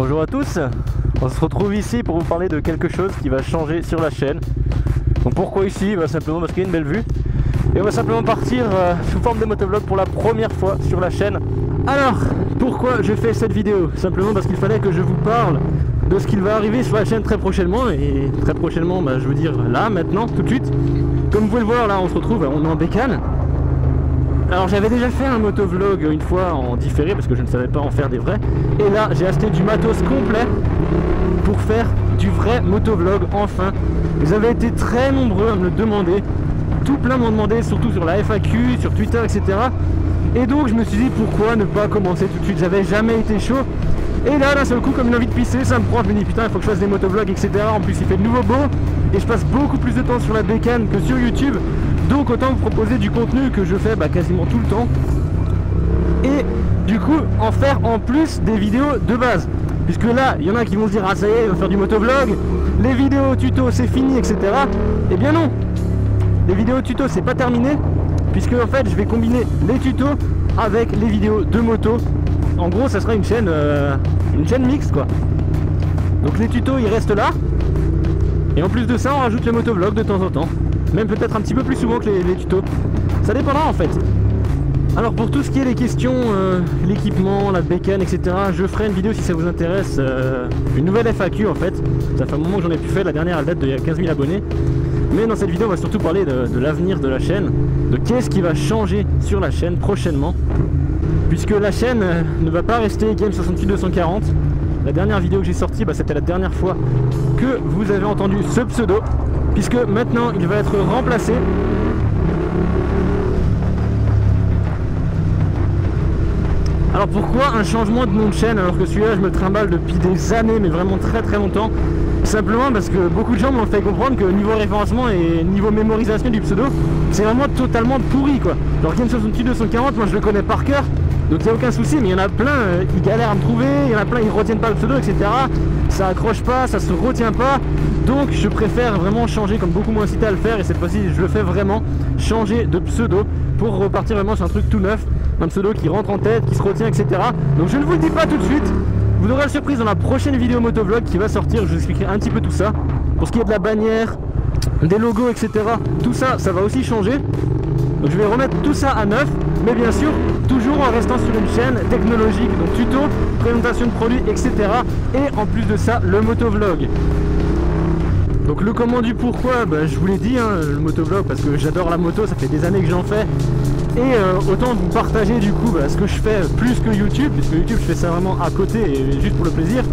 Bonjour à tous, on se retrouve ici pour vous parler de quelque chose qui va changer sur la chaîne. Donc pourquoi ici? Simplement parce qu'il y a une belle vue. Et on va simplement partir sous forme de motovlog pour la première fois sur la chaîne. Alors, pourquoi je fais cette vidéo? Simplement parce qu'il fallait que je vous parle de ce qu'il va arriver sur la chaîne très prochainement. Et très prochainement, je veux dire là, maintenant, tout de suite. Comme vous pouvez le voir, là on se retrouve, on est en bécane. Alors j'avais déjà fait un motovlog une fois en différé parce que je ne savais pas en faire des vrais. Et là j'ai acheté du matos complet pour faire du vrai motovlog enfin. Vous avez été très nombreux à me le demander. Tout plein m'ont demandé, surtout sur la FAQ, sur Twitter, etc. Et donc je me suis dit pourquoi ne pas commencer tout de suite. J'avais jamais été chaud. Et là d'un seul coup, comme une envie de pisser, ça me prend. Je me dis putain, il faut que je fasse des motovlogs, etc. En plus il fait de nouveau beau. Et je passe beaucoup plus de temps sur la bécane que sur YouTube. Donc autant vous proposer du contenu que je fais quasiment tout le temps. Et du coup en faire en plus des vidéos de base. Puisque là, il y en a qui vont se dire ah ça y est, il va faire du motovlog, les vidéos tuto c'est fini, etc. Eh bien non, les vidéos tuto c'est pas terminé. Puisque en fait je vais combiner les tutos avec les vidéos de moto. En gros ça sera une chaîne mixte quoi. Donc les tutos ils restent là. Et en plus de ça on rajoute le motovlog de temps en temps. Même peut-être un petit peu plus souvent que les tutos. Ça dépendra en fait. Alors pour tout ce qui est les questions, l'équipement, la bécane, etc. Je ferai une vidéo si ça vous intéresse. Une nouvelle FAQ en fait. Ça fait un moment que j'en ai plus fait. La dernière elle date de 15 000 abonnés. Mais dans cette vidéo on va surtout parler de l'avenir de la chaîne. De qu'est-ce qui va changer sur la chaîne prochainement. Puisque la chaîne ne va pas rester Game 68 240. La dernière vidéo que j'ai sortie, c'était la dernière fois que vous avez entendu ce pseudo. Puisque maintenant il va être remplacé. Alors pourquoi un changement de nom de chaîne alors que celui-là je me le trimballe depuis des années, mais vraiment très très longtemps? Simplement parce que beaucoup de gens m'ont fait comprendre que niveau référencement et niveau mémorisation du pseudo, c'est vraiment totalement pourri quoi. Genre Game 68 240, moi je le connais par cœur, donc il n'y a aucun souci, mais il y en a plein, ils galèrent à me trouver, il y en a plein, ils retiennent pas le pseudo, etc. Ça accroche pas, ça se retient pas. Donc je préfère vraiment changer, comme beaucoup m'ont incité à le faire, et cette fois-ci je le fais vraiment, changer de pseudo pour repartir vraiment sur un truc tout neuf, un pseudo qui rentre en tête, qui se retient, etc. Donc je ne vous le dis pas tout de suite, vous aurez la surprise dans la prochaine vidéo motovlog qui va sortir, je vous expliquerai un petit peu tout ça. Pour ce qui est de la bannière, des logos, etc. Tout ça, ça va aussi changer. Donc je vais remettre tout ça à neuf, mais bien sûr, toujours en restant sur une chaîne technologique, donc tuto, présentation de produits, etc. Et en plus de ça, le motovlog. Donc le comment du pourquoi, je vous l'ai dit, le motovlog, parce que j'adore la moto, ça fait des années que j'en fais. Et autant vous partager du coup ce que je fais plus que YouTube, puisque YouTube je fais ça vraiment à côté et juste pour le plaisir.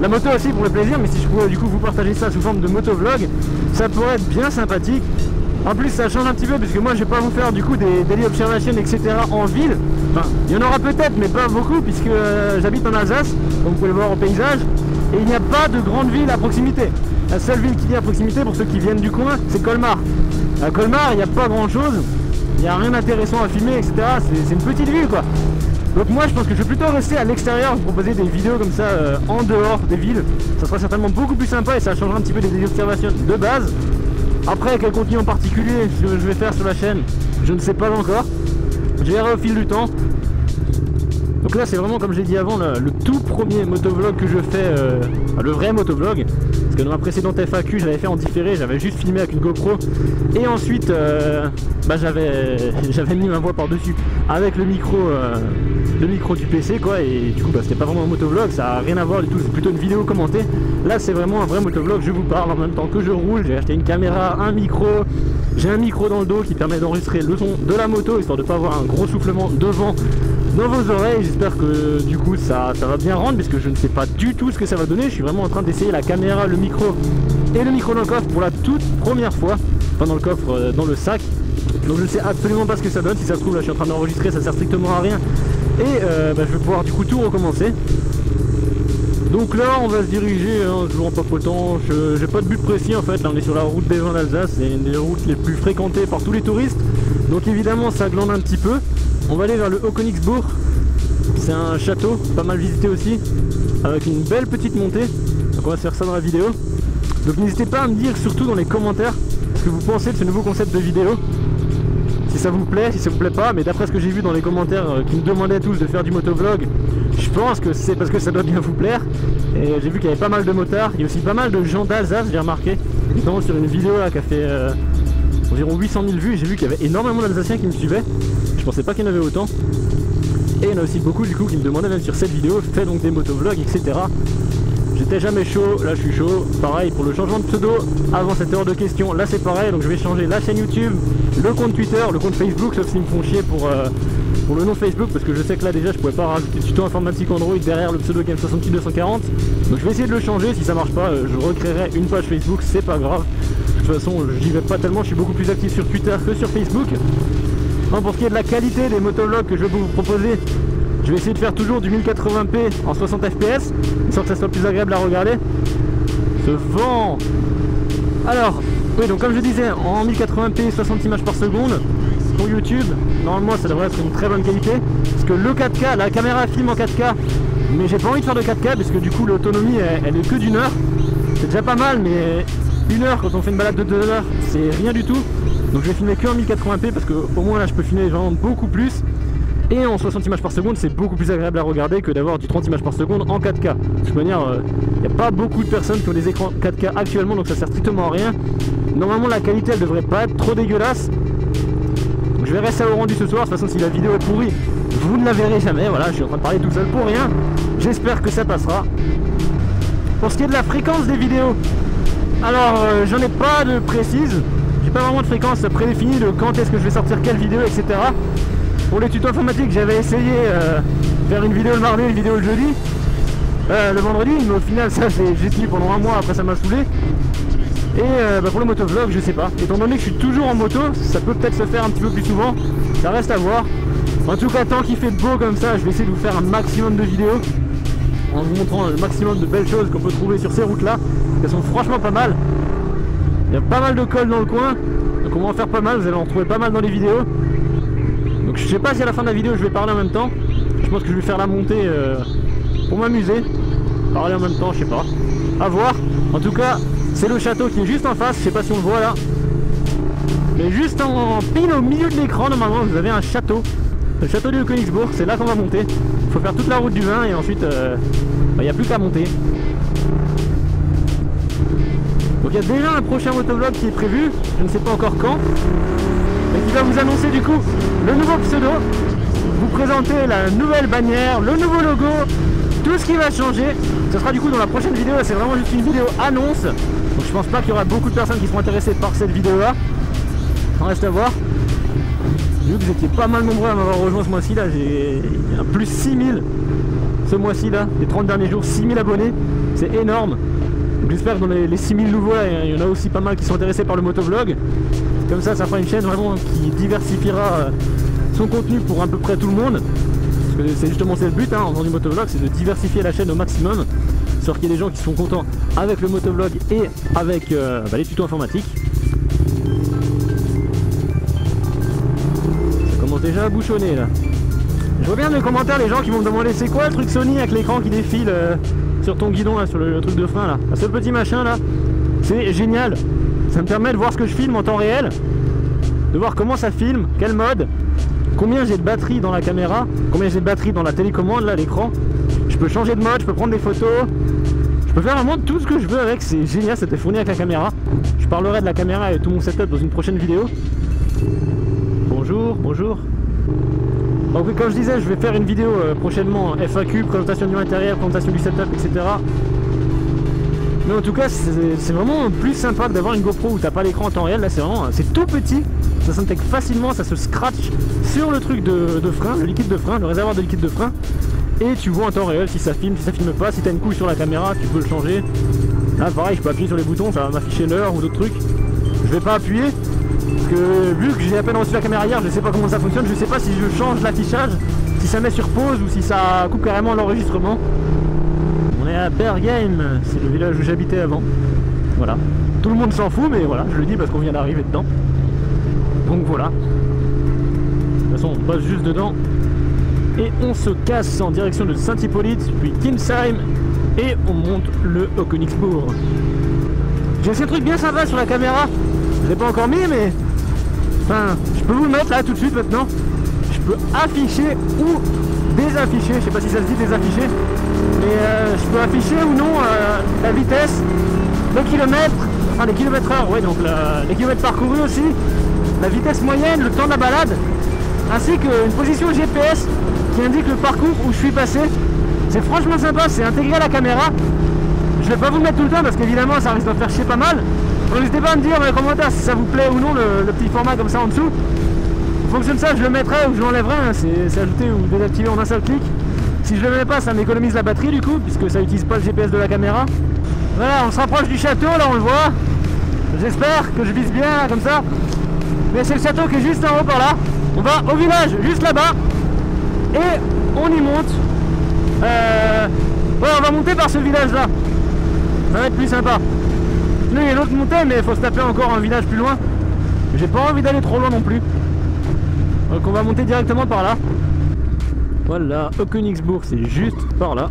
La moto aussi pour le plaisir, mais si je pouvais du coup vous partager ça sous forme de motovlog, ça pourrait être bien sympathique. En plus ça change un petit peu, puisque moi je vais pas vous faire du coup des daily observations, etc. en ville. Enfin, il y en aura peut-être, mais pas beaucoup, puisque j'habite en Alsace, comme vous pouvez le voir au paysage, et il n'y a pas de grande ville à proximité. La seule ville qui est à proximité pour ceux qui viennent du coin, c'est Colmar. À Colmar, il n'y a pas grand chose, il n'y a rien d'intéressant à filmer, etc. C'est une petite ville quoi. Donc moi je pense que je vais plutôt rester à l'extérieur, vous proposer des vidéos comme ça en dehors des villes. Ça sera certainement beaucoup plus sympa et ça changera un petit peu des observations de base. Après quel contenu en particulier je vais faire sur la chaîne, je ne sais pas encore. Je verrai au fil du temps. Donc là c'est vraiment comme j'ai dit avant le tout premier motovlog que je fais, le vrai motovlog. Parce que dans ma précédente FAQ je l'avais fait en différé, j'avais juste filmé avec une GoPro. Et ensuite j'avais mis ma voix par dessus avec le micro du PC quoi. Et du coup c'était pas vraiment un motovlog, ça a rien à voir du tout, c'est plutôt une vidéo commentée. Là c'est vraiment un vrai motovlog, je vous parle en même temps que je roule. J'ai acheté une caméra, un micro, j'ai un micro dans le dos qui permet d'enregistrer le son de la moto, histoire de pas avoir un gros soufflement de vent dans vos oreilles. J'espère que du coup ça va bien rendre, parce que je ne sais pas du tout ce que ça va donner. Je suis vraiment en train d'essayer la caméra, le micro et le micro dans le coffre pour la toute première fois. Enfin dans le coffre, dans le sac. Donc je ne sais absolument pas ce que ça donne. Si ça se trouve là je suis en train d'enregistrer, ça sert strictement à rien. Et je vais pouvoir du coup tout recommencer. Donc là on va se diriger, toujours en papotant, j'ai pas de but précis en fait. Là on est sur la route des vins d'Alsace, c'est une des routes les plus fréquentées par tous les touristes. Donc évidemment ça glande un petit peu. On va aller vers le Haut-Königsbourg. C'est un château, pas mal visité aussi, avec une belle petite montée. Donc on va se faire ça dans la vidéo. Donc n'hésitez pas à me dire surtout dans les commentaires ce que vous pensez de ce nouveau concept de vidéo. si ça vous plaît, si ça vous plaît pas, mais d'après ce que j'ai vu dans les commentaires qui me demandaient tous de faire du motovlog, je pense que c'est parce que ça doit bien vous plaire. Et j'ai vu qu'il y avait pas mal de motards, il y a aussi pas mal de gens d'Alsace, j'ai remarqué, notamment sur une vidéo là qui a fait environ 800 000 vues, j'ai vu qu'il y avait énormément d'Alsaciens qui me suivaient, je pensais pas qu'il y en avait autant. Et il y en a aussi beaucoup du coup qui me demandaient même sur cette vidéo, fais donc des motovlogs, etc. J'étais jamais chaud, là je suis chaud. Pareil pour le changement de pseudo, avant cette heure de questions, là c'est pareil, donc je vais changer la chaîne YouTube, le compte Twitter, le compte Facebook, sauf s'ils me font chier pour le nom Facebook, parce que je sais que là déjà je pouvais pas rajouter de tuto informatique Android derrière le pseudo Game68240. Donc je vais essayer de le changer, si ça marche pas, je recréerai une page Facebook, c'est pas grave. De toute façon j'y vais pas tellement, je suis beaucoup plus actif sur Twitter que sur Facebook. Enfin, pour ce qui est de la qualité des motovlogs que je vais vous proposer, je vais essayer de faire toujours du 1080p en 60 fps, histoire que ça soit plus agréable à regarder. Ce vent. Alors, oui, donc comme je disais, en 1080p 60 images par seconde, pour YouTube, normalement ça devrait être une très bonne qualité, parce que le 4K, la caméra filme en 4K, mais j'ai pas envie de faire de 4K, parce que du coup l'autonomie elle est que d'une heure, c'est déjà pas mal, mais une heure quand on fait une balade de 2 heures, c'est rien du tout. Donc je vais filmer que en 1080p, parce que au moins là je peux filmer vraiment beaucoup plus. Et en 60 images par seconde, c'est beaucoup plus agréable à regarder que d'avoir du 30 images par seconde en 4K. De toute manière, il n'y a pas beaucoup de personnes qui ont des écrans 4K actuellement, donc ça sert strictement à rien. Normalement, la qualité, elle devrait pas être trop dégueulasse. Je verrai ça au rendu ce soir. De toute façon, si la vidéo est pourrie, vous ne la verrez jamais. Voilà, je suis en train de parler tout seul pour rien. J'espère que ça passera. Pour ce qui est de la fréquence des vidéos, alors j'en ai pas de précise. J'ai pas vraiment de fréquence prédéfinie de quand est-ce que je vais sortir quelle vidéo, etc. Pour les tutos informatiques, j'avais essayé faire une vidéo le mardi, une vidéo le jeudi, le vendredi, mais au final ça j'ai tenu pendant un mois, après ça m'a saoulé. Et pour le motovlog, je sais pas. Étant donné que je suis toujours en moto, ça peut peut-être se faire un petit peu plus souvent, ça reste à voir. En tout cas, tant qu'il fait beau comme ça, je vais essayer de vous faire un maximum de vidéos en vous montrant le maximum de belles choses qu'on peut trouver sur ces routes là. Elles sont franchement pas mal. Il y a pas mal de cols dans le coin, donc on va en faire pas mal, vous allez en trouver pas mal dans les vidéos. Donc je sais pas si à la fin de la vidéo je vais parler en même temps. Je pense que je vais faire la montée pour m'amuser. Parler en même temps, je sais pas. À voir. En tout cas, c'est le château qui est juste en face. Je sais pas si on le voit là. Mais juste en pile au milieu de l'écran, normalement, vous avez un château. Le château de Königsbourg, c'est là qu'on va monter. Il faut faire toute la route du vin et ensuite, il n'y a plus qu'à monter. Donc il y a déjà un prochain motovlog qui est prévu. Je ne sais pas encore quand. Mais qui va vous annoncer du coup le nouveau pseudo, vous présenter la nouvelle bannière, le nouveau logo, tout ce qui va changer. Ce sera du coup dans la prochaine vidéo, c'est vraiment juste une vidéo annonce. Donc je pense pas qu'il y aura beaucoup de personnes qui seront intéressées par cette vidéo là. On reste à voir. J'ai vu que vous étiez pas mal nombreux à m'avoir rejoint ce mois-ci là, j'ai un plus 6000 ce mois-ci là, les 30 derniers jours, 6000 abonnés, c'est énorme. J'espère que dans les 6000 nouveaux là, il y en a aussi pas mal qui sont intéressés par le motovlog. Comme ça fera une chaîne vraiment qui diversifiera son contenu pour à peu près tout le monde. Parce que c'est justement le but en faisant du motovlog, c'est de diversifier la chaîne au maximum. Sauf qu'il y a des gens qui sont contents avec le motovlog et avec les tutos informatiques. Ça commence déjà à bouchonner là. Je vois bien dans les commentaires les gens qui vont me demander c'est quoi le truc Sony avec l'écran qui défile sur ton guidon là, sur le truc de frein là. Ce petit machin là, c'est génial. Ça me permet de voir ce que je filme en temps réel, de voir comment ça filme, quel mode, combien j'ai de batterie dans la caméra, combien j'ai de batterie dans la télécommande, là, l'écran. Je peux changer de mode, je peux prendre des photos, je peux faire vraiment tout ce que je veux avec, c'est génial, c'était fourni avec la caméra. Je parlerai de la caméra et tout mon setup dans une prochaine vidéo. Bonjour, bonjour. Donc oui, comme je disais, je vais faire une vidéo prochainement, FAQ, présentation du matériel, présentation du setup, etc. Mais en tout cas, c'est vraiment plus sympa que d'avoir une GoPro où t'as pas l'écran en temps réel. Là, c'est tout petit, ça s'intègre facilement, ça se scratch sur le truc de frein, le liquide de frein, le réservoir de liquide de frein. Et tu vois en temps réel si ça filme pas. Si t'as une couche sur la caméra, tu peux le changer. Là, pareil, je peux appuyer sur les boutons, ça va m'afficher l'heure ou d'autres trucs. Je vais pas appuyer, parce que vu que j'ai à peine reçu la caméra hier, je sais pas comment ça fonctionne. Je sais pas si je change l'affichage, si ça met sur pause ou si ça coupe carrément l'enregistrement. On est à Bergheim, c'est le village où j'habitais avant. Voilà. Tout le monde s'en fout, mais voilà, je le dis parce qu'on vient d'arriver dedans. Donc voilà. De toute façon, on passe juste dedans. Et on se casse en direction de Saint-Hippolyte, puis Kinsheim, et on monte le Königsbourg. J'ai ces trucs bien sympas sur la caméra. Je l'ai pas encore mis, mais Enfin, je peux vous le mettre là tout de suite maintenant. Je peux afficher ou désafficher, je sais pas si ça se dit désafficher, mais je peux afficher ou non la vitesse, le kilomètre, enfin les kilomètres heure, ouais, donc les kilomètres parcourus aussi, la vitesse moyenne, le temps de la balade, ainsi qu'une position GPS qui indique le parcours où je suis passé. C'est franchement sympa, c'est intégré à la caméra. Je vais pas vous le mettre tout le temps parce qu'évidemment ça risque de faire chier pas mal. Donc n'hésitez pas à me dire dans les commentaires si ça vous plaît ou non le petit format comme ça en dessous. En fonction de ça, je le mettrai ou je l'enlèverai, hein. C'est ajouté ou désactivé en un seul clic. Si je le mets pas, ça m'économise la batterie du coup, puisque ça n'utilise pas le GPS de la caméra. Voilà, on se rapproche du château, là on le voit. J'espère que je vise bien là, comme ça. Mais c'est le château qui est juste en haut par là. On va au village, juste là-bas. Et on y monte. Ouais, on va monter par ce village là. Ça va être plus sympa. Sinon il y a l'autre montée, mais il faut se taper encore un village plus loin. J'ai pas envie d'aller trop loin non plus. Donc on va monter directement par là. Voilà, Königsbourg, c'est juste par là.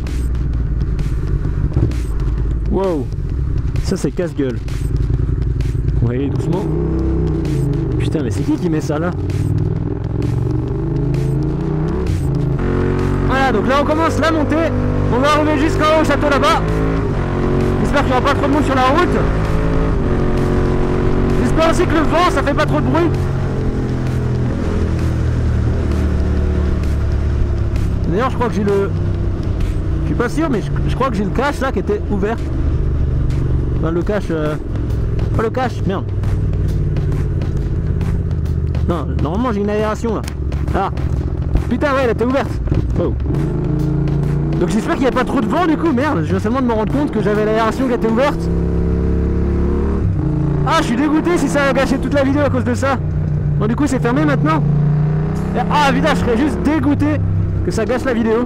Wow, ça c'est casse-gueule. On va y aller doucement. Putain, mais c'est qui met ça là? Voilà, donc là on commence la montée. On va arriver jusqu'en haut au château là-bas. J'espère qu'il n'y aura pas trop de monde sur la route. J'espère aussi que le vent ça fait pas trop de bruit. D'ailleurs je crois que j'ai le... Je suis pas sûr mais je crois que j'ai le cache là qui était ouvert. Enfin le cache... Pas le cache, merde. Non, normalement j'ai une aération là. Ah. Putain ouais elle était ouverte. Oh. Donc j'espère qu'il n'y a pas trop de vent du coup, merde. Je viens seulement de me rendre compte que j'avais l'aération qui était ouverte. Ah je suis dégoûté si ça a gâché toute la vidéo à cause de ça. Bon du coup c'est fermé maintenant. Ah évidemment je serais juste dégoûté que ça gâche la vidéo.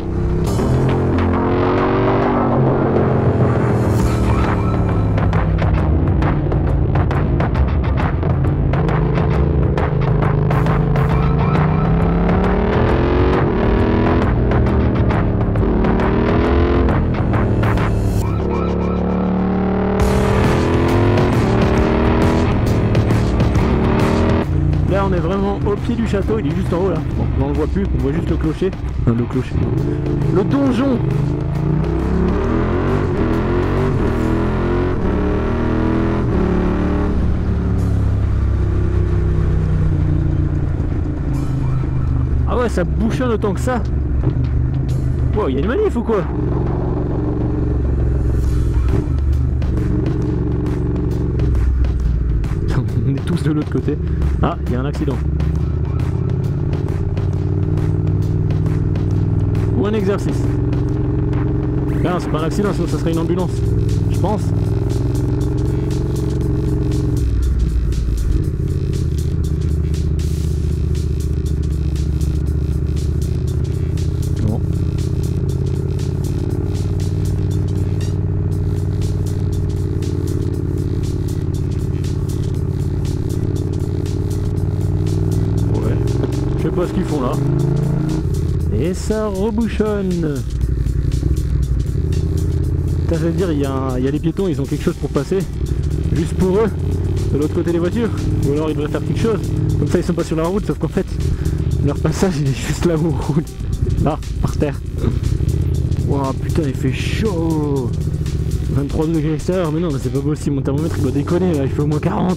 Là on est vraiment au pied du château, il est juste en haut là. Bon, on le voit plus, on voit juste le clocher. Enfin, le clocher. Le donjon. Ah ouais, ça bouchonne autant que ça. Wow, il y a une manif ou quoi? On est tous de l'autre côté. Ah, il y a un accident. Ou un exercice. Ah non, c'est pas un accident, sinon ça serait une ambulance. Je pense. Bon. Ouais. Je sais pas ce qu'ils font là. Et ça rebouchonne. Putain, je veux dire, il y a les piétons, ils ont quelque chose pour passer. Juste pour eux, de l'autre côté des voitures. Ou alors ils devraient faire quelque chose. Comme ça ils sont pas sur la route, sauf qu'en fait, leur passage il est juste là où on roule. Là, par terre. Waouh, putain, il fait chaud. 23 degrés extérieur, mais non, mais c'est pas possible, mon thermomètre il doit déconner, là, il fait au moins 40.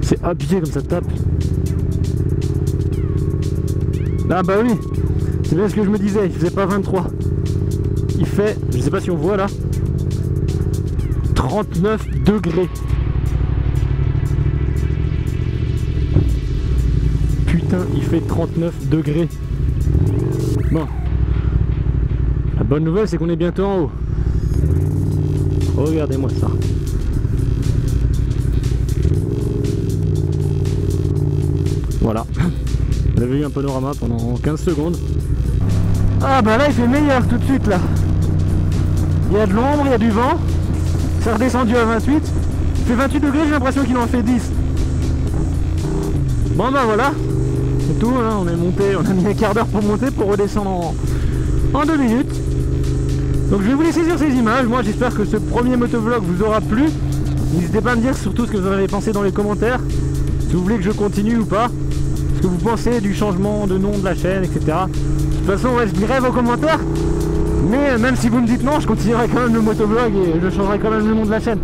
C'est abusé comme ça tape. Ah bah oui, c'est bien ce que je me disais, il faisait pas 23. Il fait, je sais pas si on voit là, 39 degrés. Putain, il fait 39 degrés. Bon. La bonne nouvelle, c'est qu'on est bientôt en haut. Regardez-moi ça. Voilà. On avait eu un panorama pendant 15 secondes. Ah bah là il fait meilleur tout de suite là. Il y a de l'ombre, il y a du vent. Ça a redescendu à 28. Il fait 28 degrés, j'ai l'impression qu'il en fait 10. Bon bah voilà. C'est tout, hein. On est monté, on a mis un quart d'heure pour monter, pour redescendre en 2 minutes. Donc je vais vous laisser sur ces images. Moi j'espère que ce premier motovlog vous aura plu. N'hésitez pas à me dire surtout ce que vous en avez pensé dans les commentaires. si vous voulez que je continue ou pas, ce que vous pensez du changement de nom de la chaîne, etc. De toute façon, ouais, je dirai vos commentaires, mais même si vous me dites non, je continuerai quand même le motovlog et je changerai quand même le nom de la chaîne.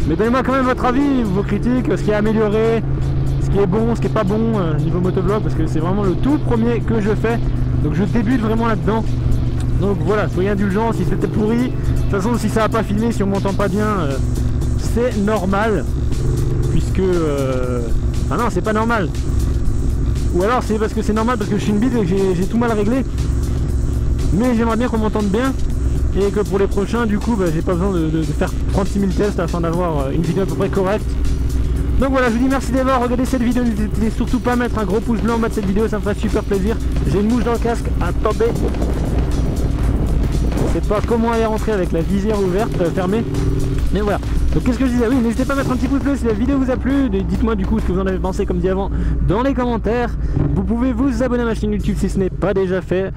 Mais donnez-moi quand même votre avis, vos critiques, ce qui est amélioré, ce qui est bon, ce qui est pas bon niveau motovlog, parce que c'est vraiment le tout premier que je fais, donc je débute vraiment là-dedans. Donc voilà, soyez indulgents si c'était pourri. De toute façon, si ça n'a pas filmé, si on m'entend pas bien, c'est normal, puisque ah non, c'est pas normal, ou alors c'est parce que c'est normal parce que je suis une bite et que j'ai tout mal réglé. Mais j'aimerais bien qu'on m'entende bien et que pour les prochains, du coup, j'ai pas besoin de faire 36 000 tests afin d'avoir une vidéo à peu près correcte. Donc voilà, je vous dis merci d'avoir regardé cette vidéo. N'hésitez surtout pas à mettre un gros pouce bleu en bas de cette vidéo, ça me ferait super plaisir. J'ai une mouche dans le casque, attendez. Je sais pas comment elle est rentrée avec la visière ouverte, fermée. Mais voilà. Donc qu'est-ce que je disais? Oui, n'hésitez pas à mettre un petit pouce bleu si la vidéo vous a plu. Dites-moi du coup ce que vous en avez pensé, comme dit avant, dans les commentaires. Vous pouvez vous abonner à ma chaîne YouTube si ce n'est pas déjà fait.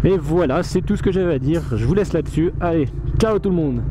Et voilà, c'est tout ce que j'avais à dire. Je vous laisse là-dessus. Allez, ciao tout le monde.